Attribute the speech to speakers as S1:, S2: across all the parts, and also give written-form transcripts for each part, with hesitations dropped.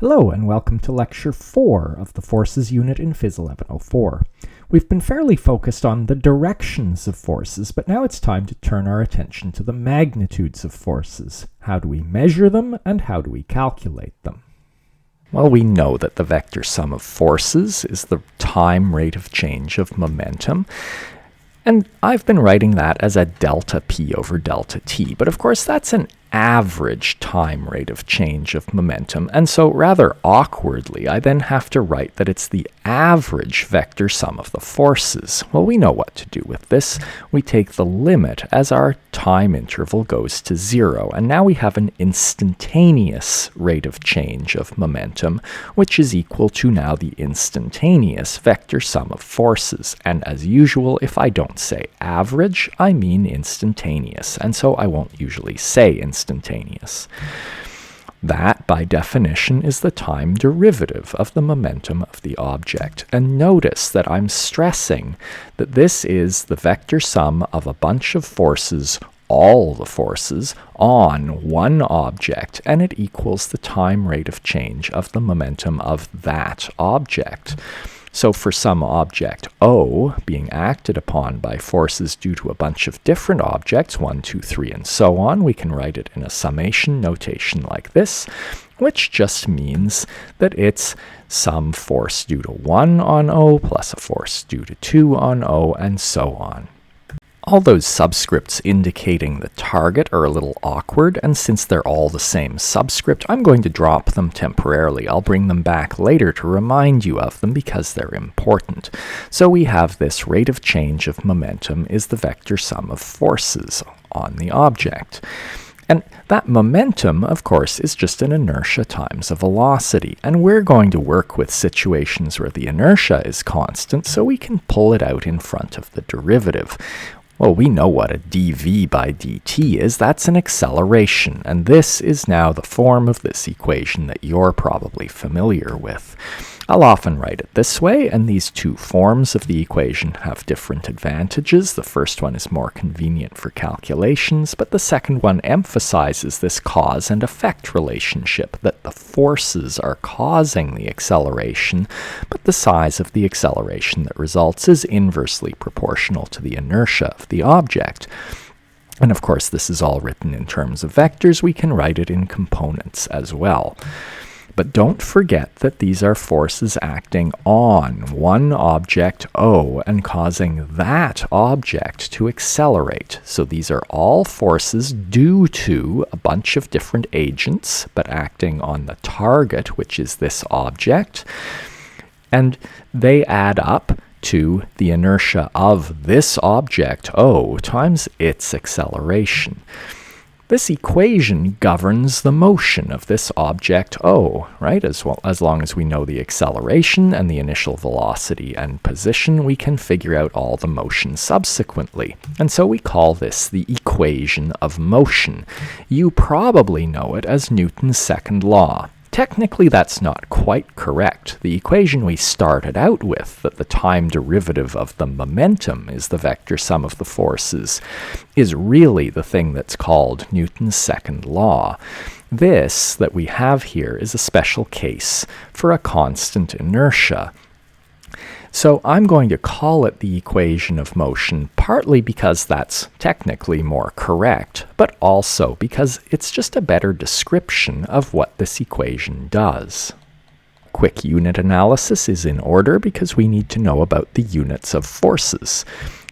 S1: Hello and welcome to Lecture 4 of the Forces unit in Phys 1104. We've been fairly focused on the directions of forces, but now it's time to turn our attention to the magnitudes of forces. How do we measure them and how do we calculate them? Well, we know that the vector sum of forces is the time rate of change of momentum. And I've been writing that as a delta p over delta t, but of course that's an average time rate of change of momentum, and so rather awkwardly I then have to write that it's the average vector sum of the forces. Well, we know what to do with this. We take the limit as our time interval goes to 0, and now we have an instantaneous rate of change of momentum, which is equal to now the instantaneous vector sum of forces. And as usual, if I don't say average, I mean instantaneous, and so I won't usually say instantaneous. That, by definition, is the time derivative of the momentum of the object. And notice that I'm stressing that this is the vector sum of a bunch of forces, all the forces, on one object, and it equals the time rate of change of the momentum of that object. So for some object O being acted upon by forces due to a bunch of different objects, 1, 2, 3, and so on, we can write it in a summation notation like this, which just means that it's some force due to 1 on O plus a force due to 2 on O, and so on. All those subscripts indicating the target are a little awkward, and since they're all the same subscript, I'm going to drop them temporarily. I'll bring them back later to remind you of them because they're important. So we have this rate of change of momentum is the vector sum of forces on the object. And that momentum, of course, is just an inertia times a velocity. And we're going to work with situations where the inertia is constant, so we can pull it out in front of the derivative. Well, we know what a dv by dt is. That's an acceleration, and this is now the form of this equation that you're probably familiar with. I'll often write it this way, and these two forms of the equation have different advantages. The first one is more convenient for calculations, but the second one emphasizes this cause and effect relationship, that the forces are causing the acceleration, but the size of the acceleration that results is inversely proportional to the inertia of the object. And of course, this is all written in terms of vectors. We can write it in components as well. But don't forget that these are forces acting on one object O and causing that object to accelerate. So these are all forces due to a bunch of different agents, but acting on the target, which is this object. And they add up to the inertia of this object O times its acceleration. This equation governs the motion of this object O, right? As long as we know the acceleration and the initial velocity and position, we can figure out all the motion subsequently. And so we call this the equation of motion. You probably know it as Newton's second law. Technically, that's not quite correct. The equation we started out with, that the time derivative of the momentum is the vector sum of the forces, is really the thing that's called Newton's second law. This that we have here is a special case for a constant inertia. So I'm going to call it the equation of motion, partly because that's technically more correct, but also because it's just a better description of what this equation does. Quick unit analysis is in order because we need to know about the units of forces.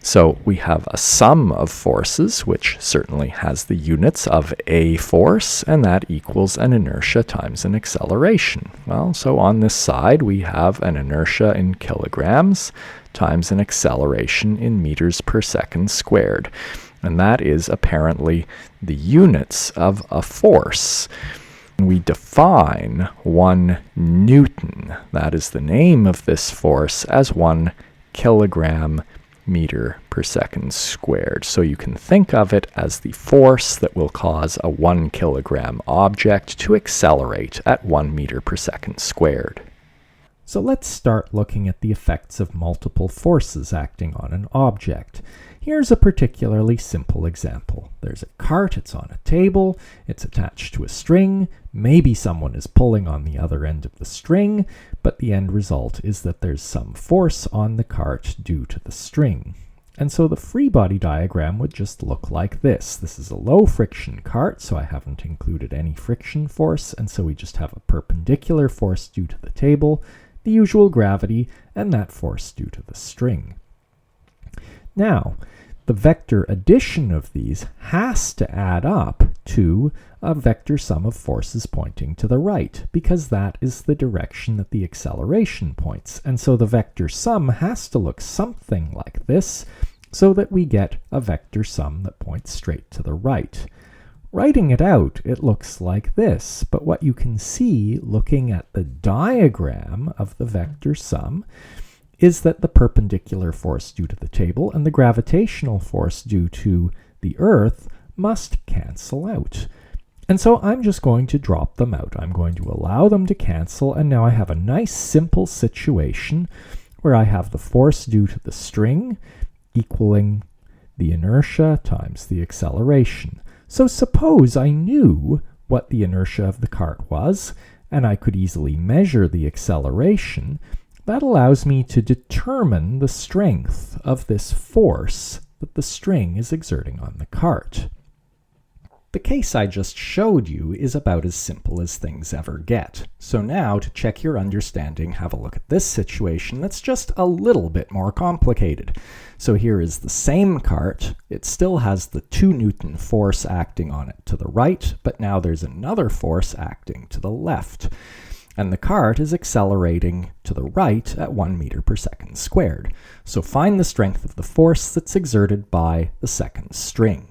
S1: So we have a sum of forces, which certainly has the units of a force, and that equals an inertia times an acceleration. Well, so on this side, we have an inertia in kilograms times an acceleration in meters per second squared. And that is apparently the units of a force. We define 1 Newton, that is the name of this force, as 1 kilogram meter per second squared. So you can think of it as the force that will cause a 1 kilogram object to accelerate at 1 meter per second squared. So let's start looking at the effects of multiple forces acting on an object. Here's a particularly simple example. There's a cart, it's on a table, it's attached to a string, maybe someone is pulling on the other end of the string, but the end result is that there's some force on the cart due to the string. And so the free body diagram would just look like this. This is a low friction cart, so I haven't included any friction force, and so we just have a perpendicular force due to the table, the usual gravity, and that force due to the string. Now, the vector addition of these has to add up to a vector sum of forces pointing to the right, because that is the direction that the acceleration points. And so the vector sum has to look something like this, so that we get a vector sum that points straight to the right. Writing it out, it looks like this, but what you can see looking at the diagram of the vector sum is that the perpendicular force due to the table and the gravitational force due to the Earth must cancel out. And so I'm just going to drop them out. I'm going to allow them to cancel, and now I have a nice simple situation where I have the force due to the string equaling the inertia times the acceleration. So suppose I knew what the inertia of the cart was, and I could easily measure the acceleration. That allows me to determine the strength of this force that the string is exerting on the cart. The case I just showed you is about as simple as things ever get. So now, to check your understanding, have a look at this situation that's just a little bit more complicated. So here is the same cart. It still has the 2 Newton force acting on it to the right, but now there's another force acting to the left. And the cart is accelerating to the right at 1 meter per second squared. So find the strength of the force that's exerted by the second string.